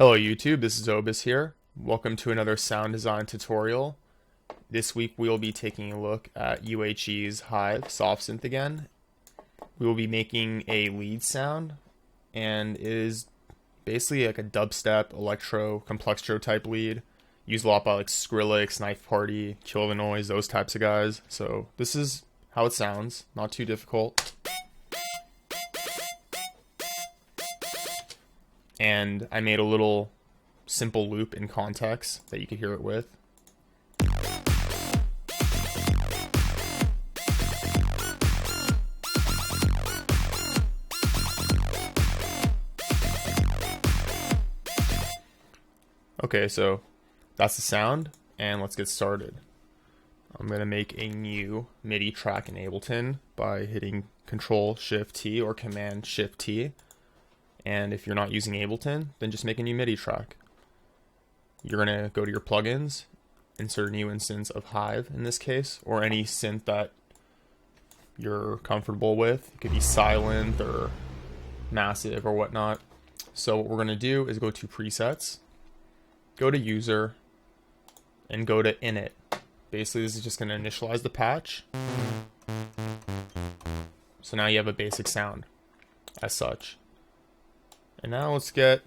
Hello YouTube, this is OBIS here. Welcome to another sound design tutorial. This week we will be taking a look at UHE's HIVE soft synth again. We will be making a lead sound, and it is basically like a dubstep, electro, complextro type lead. Used a lot by like Skrillex, Knife Party, Kill the Noise, those types of guys. So this is how it sounds, not too difficult. And I made a little simple loop in context that you could hear it with. Okay, so that's the sound, and let's get started. I'm going to make a new MIDI track in Ableton by hitting Control-Shift-T or Command-Shift-T. And if you're not using Ableton, then just make a new MIDI track. You're going to go to your plugins, insert a new instance of HIVE in this case, or any synth that you're comfortable with. It could be silent or massive or whatnot. So what we're going to do is go to presets, go to user, and go to init. Basically, this is just going to initialize the patch. So now you have a basic sound as such. And now let's get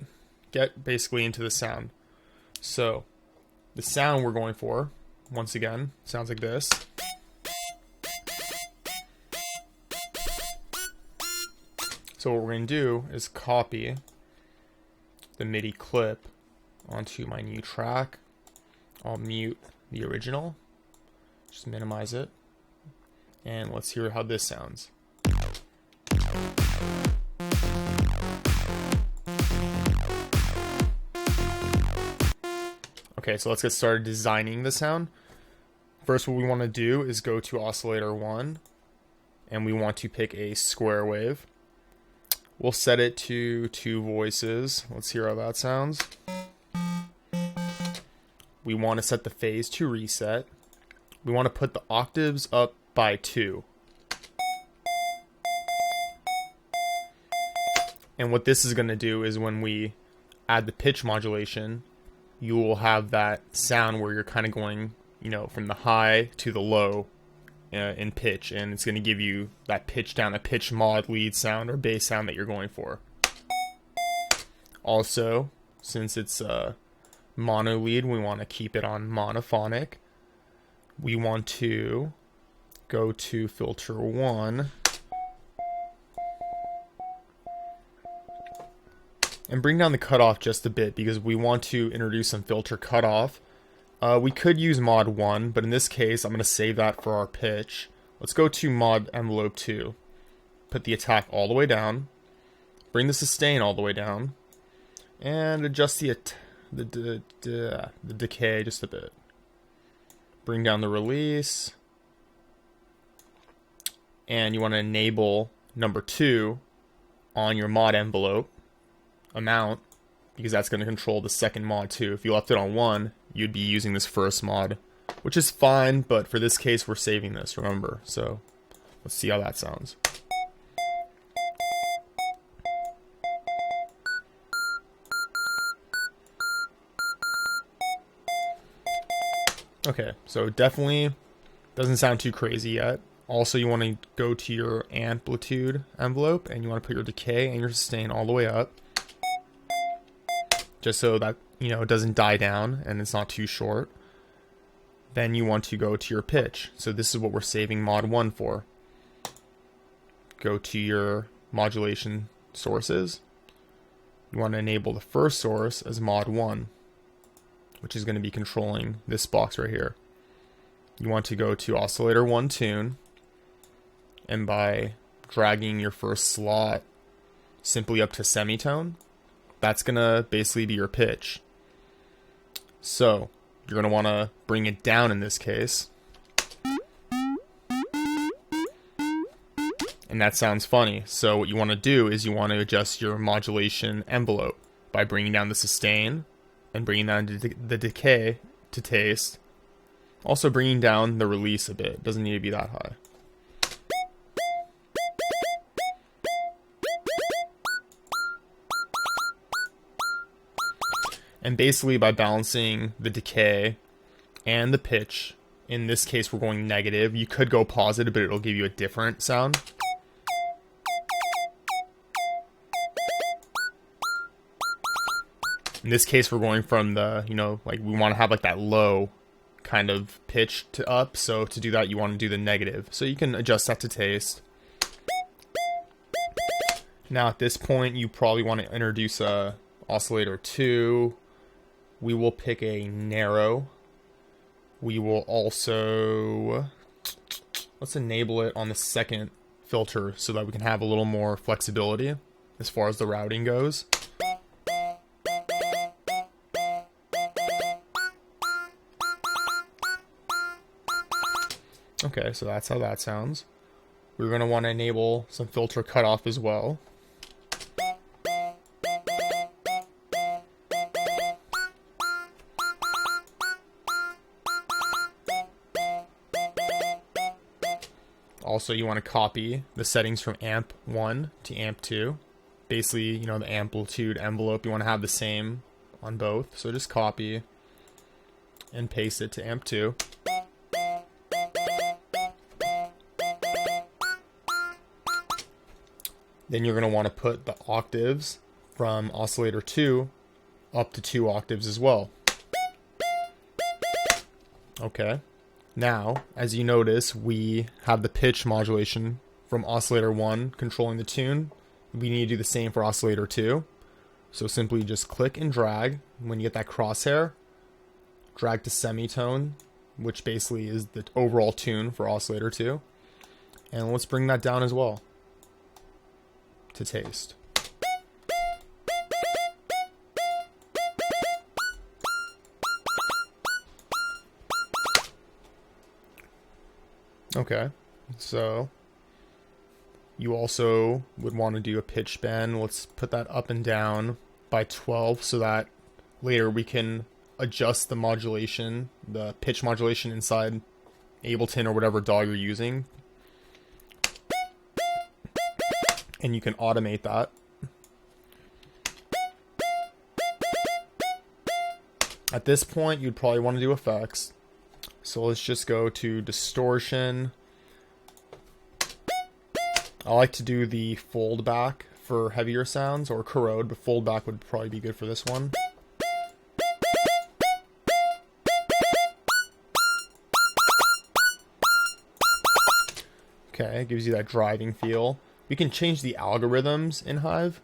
basically into the sound. So the sound we're going for, once again, sounds like this. So what we're going to do is copy the MIDI clip onto my new track. I'll mute the original, just minimize it, and let's hear how this sounds. Okay, so let's get started designing the sound. First, what we want to do is go to oscillator 1, and we want to pick a square wave. We'll set it to 2 voices. Let's hear how that sounds. We want to set the phase to reset. We want to put the octaves up by 2. And what this is going to do is when we add the pitch modulation, you will have that sound where you're kind of going, from the high to the low in pitch, and it's going to give you that pitch down, a pitch mod lead sound or bass sound that you're going for. Also, since it's a mono lead, we want to keep it on monophonic. We want to go to filter 1 and bring down the cutoff just a bit because we want to introduce some filter cutoff. We could use mod 1, but in this case I'm going to save that for our pitch. Let's go to mod envelope 2. Put the attack all the way down. Bring the sustain all the way down. And adjust the decay just a bit. Bring down the release. And you want to enable number 2 on your mod envelope amount, because that's going to control the second mod too. If you left it on 1, you'd be using this first mod, which is fine, but for this case we're saving this, remember. So let's see how that sounds. Okay, so definitely doesn't sound too crazy yet. Also, you want to go to your amplitude envelope and you want to put your decay and your sustain all the way up, just so that, it doesn't die down and it's not too short. Then you want to go to your pitch. So this is what we're saving mod 1 for. Go to your modulation sources. You want to enable the first source as mod 1, which is going to be controlling this box right here. You want to go to oscillator 1 tune, and by dragging your first slot simply up to semitone, that's going to basically be your pitch. So you're going to want to bring it down in this case. And that sounds funny. So what you want to do is you want to adjust your modulation envelope by bringing down the sustain and bringing down the decay to taste. Also bringing down the release a bit. Doesn't need to be that high. And basically by balancing the decay and the pitch, in this case we're going negative. You could go positive, but it'll give you a different sound. In this case we're going from the, like we want to have like that low kind of pitch to up. So to do that you want to do the negative. So you can adjust that to taste. Now at this point you probably want to introduce a oscillator 2. We will pick a narrow. We will also, let's enable it on the second filter so that we can have a little more flexibility as far as the routing goes. Okay, so that's how that sounds. We're going to want to enable some filter cutoff as well. Also, you want to copy the settings from amp 1 to amp 2. Basically, the amplitude envelope, you want to have the same on both. So just copy and paste it to amp 2. Then you're going to want to put the octaves from oscillator 2 up to 2 octaves as well. Okay. Now, as you notice, we have the pitch modulation from oscillator 1 controlling the tune. We need to do the same for oscillator 2. So simply just click and drag. When you get that crosshair, drag to semitone, which basically is the overall tune for oscillator 2. And let's bring that down as well to taste. Okay, so you also would want to do a pitch bend. Let's put that up and down by 12 so that later we can adjust the modulation, the pitch modulation inside Ableton or whatever DAW you're using. And you can automate that. At this point, you'd probably want to do effects. So let's just go to distortion. I like to do the fold back for heavier sounds, or corrode, but fold back would probably be good for this one. Okay, it gives you that driving feel. We can change the algorithms in HIVE.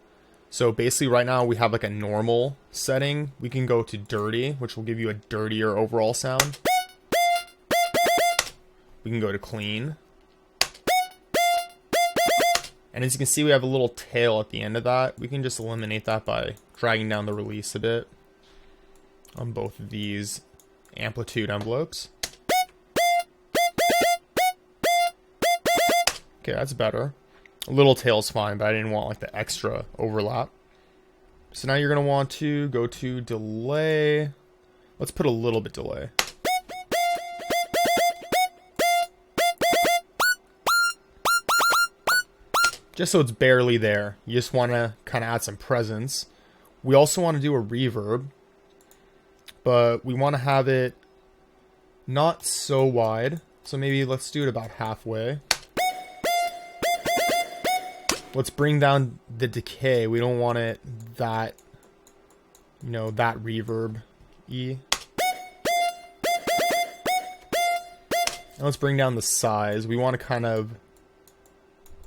So basically right now we have like a normal setting. We can go to dirty, which will give you a dirtier overall sound. We can go to clean. And as you can see, we have a little tail at the end of that. We can just eliminate that by dragging down the release a bit on both of these amplitude envelopes. Okay, that's better. A little tail's fine, but I didn't want like the extra overlap. So now you're going to want to go to delay. Let's put a little bit delay. Just so it's barely there. You just want to kind of add some presence. We also want to do a reverb, but we want to have it not so wide. So maybe let's do it about halfway. Let's bring down the decay. We don't want it that, that reverb-y. And let's bring down the size. We want to kind of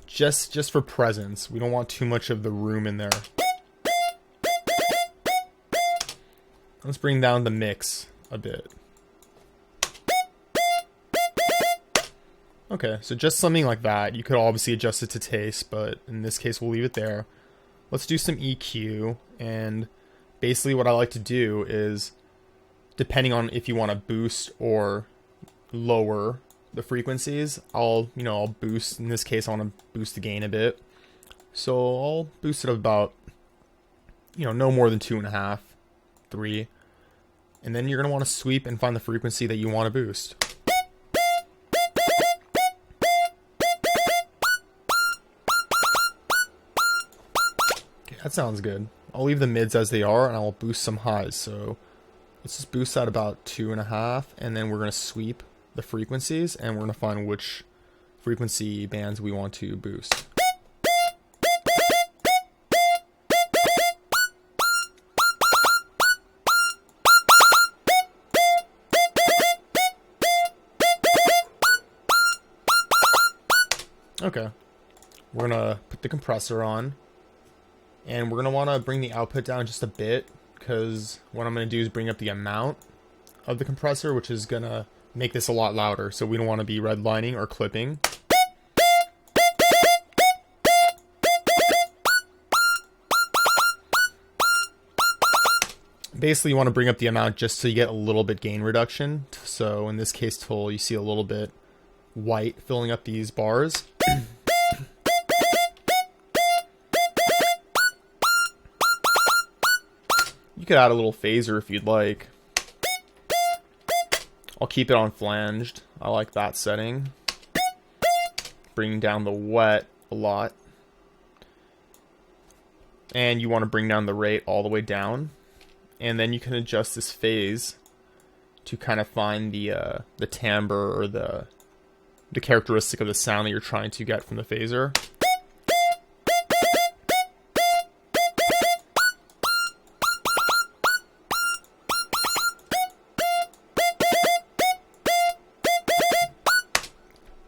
just for presence. We don't want too much of the room in there. Let's bring down the mix a bit. Okay, so just something like that. You could obviously adjust it to taste, but in this case we'll leave it there. Let's do some EQ, and basically what I like to do is, depending on if you want to boost or lower the frequencies, I'll boost. In this case I want to boost the gain a bit, so I'll boost it about no more than 2.5, 3, and then you're going to want to sweep and find the frequency that you want to boost. Okay, that sounds good. I'll leave the mids as they are, and I'll boost some highs. So let's just boost that about 2.5, and then we're going to sweep the frequencies, and we're going to find which frequency bands we want to boost. Okay, we're gonna put the compressor on, and we're gonna want to bring the output down just a bit, because what I'm gonna do is bring up the amount of the compressor, which is gonna make this a lot louder, so we don't want to be redlining or clipping. Basically, you want to bring up the amount just so you get a little bit gain reduction. So in this case tool, you see a little bit white filling up these bars. You could add a little phaser if you'd like. I'll keep it on flanged. I like that setting. Bring down the wet a lot. And you want to bring down the rate all the way down. And then you can adjust this phase to kind of find the timbre or the characteristic of the sound that you're trying to get from the phaser.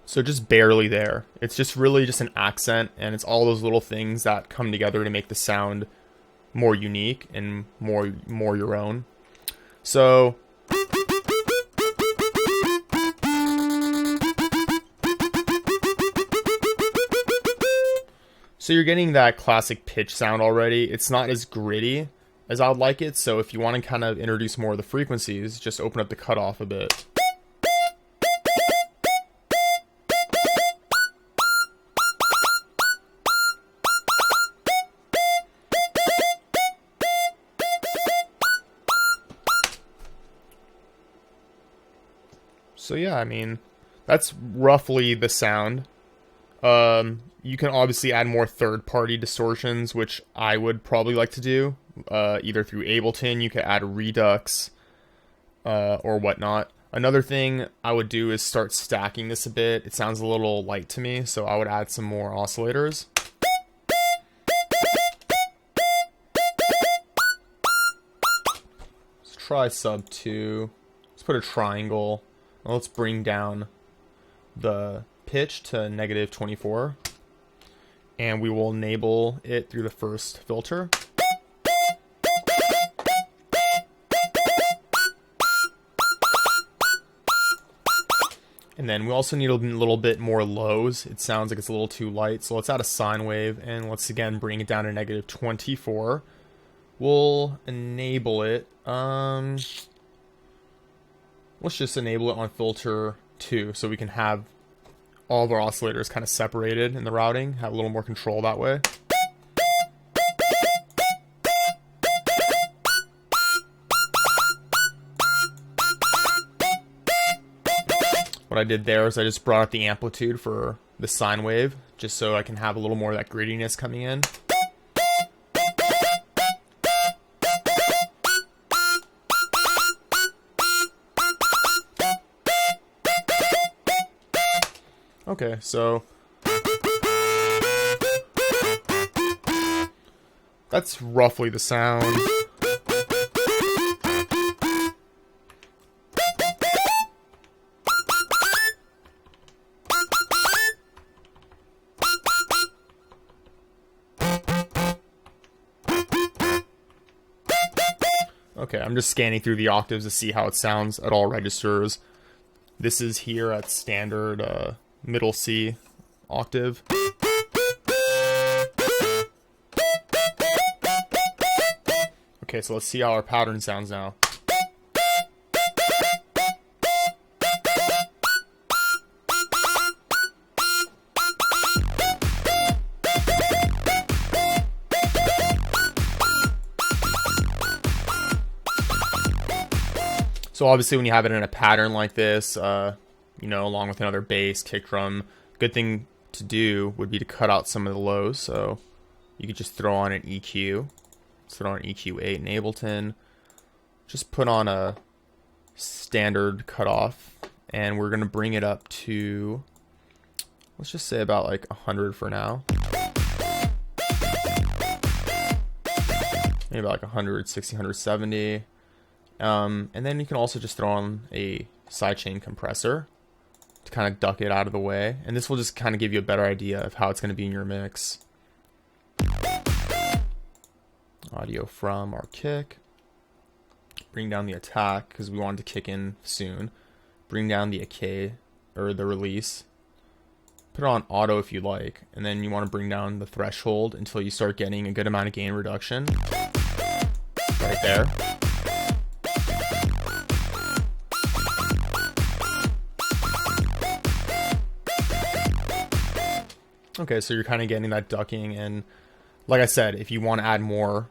So just barely there. It's just really just an accent, and it's all those little things that come together to make the sound more unique and more your own. So you're getting that classic pitch sound already. It's not as gritty as I would like it, so if you want to kind of introduce more of the frequencies, just open up the cutoff a bit. So yeah, I mean, that's roughly the sound. You can obviously add more third-party distortions, which I would probably like to do. Either through Ableton, you could add Redux, or whatnot. Another thing I would do is start stacking this a bit. It sounds a little light to me, so I would add some more oscillators. Let's try sub 2. Let's put a triangle. Let's bring down the pitch to -24, and we will enable it through the first filter. And then we also need a little bit more lows. It sounds like it's a little too light, so let's add a sine wave, and let's again bring it down to -24. We'll enable it. Let's just enable it on filter 2 so we can have all of our oscillators kind of separated in the routing, have a little more control that way. What I did there is I just brought up the amplitude for the sine wave, just so I can have a little more of that grittiness coming in. Okay, so that's roughly the sound. Okay, I'm just scanning through the octaves to see how it sounds at all registers. This is here at standard middle C octave. Okay, so let's see how our pattern sounds now. So obviously when you have it in a pattern like this, you know, along with another bass, kick drum, good thing to do would be to cut out some of the lows. So you could just throw on an EQ. Let's throw on EQ8 in Ableton. Just put on a standard cutoff, and we're gonna bring it up to, let's just say about like 100 for now. Maybe about like 160, 170. And then you can also just throw on a sidechain compressor to kind of duck it out of the way. And this will just kind of give you a better idea of how it's going to be in your mix. Audio from our kick. Bring down the attack because we want it to kick in soon. Bring down the decay or the release. Put it on auto if you like. And then you want to bring down the threshold until you start getting a good amount of gain reduction. Right there. Okay, so you're kind of getting that ducking, and like I said, if you want to add more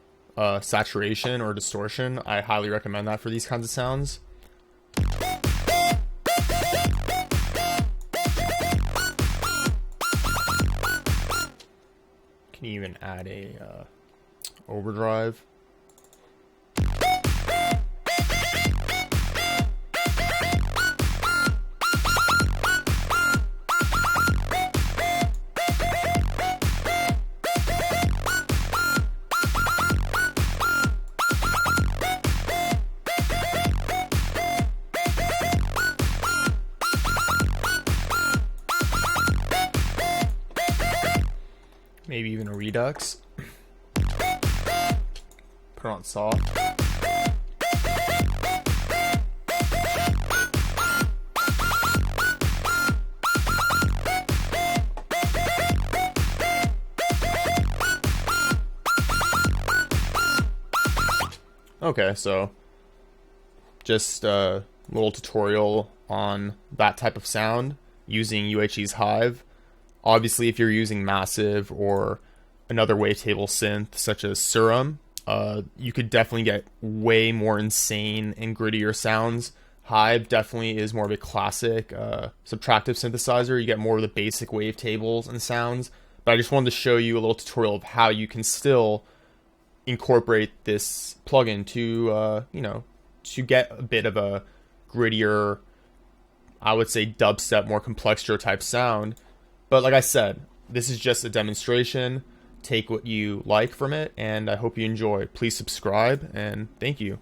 saturation or distortion, I highly recommend that for these kinds of sounds. Can even add a overdrive. Maybe even a redux. Put on soft. Okay, so just a little tutorial on that type of sound using UHE's HIVE. Obviously, if you're using Massive or another wavetable synth such as Serum, you could definitely get way more insane and grittier sounds. HIVE definitely is more of a classic subtractive synthesizer. You get more of the basic wavetables and sounds. But I just wanted to show you a little tutorial of how you can still incorporate this plugin to, to get a bit of a grittier, I would say dubstep, more Complextro type sound. But like I said, this is just a demonstration. Take what you like from it, and I hope you enjoy. Please subscribe, and thank you.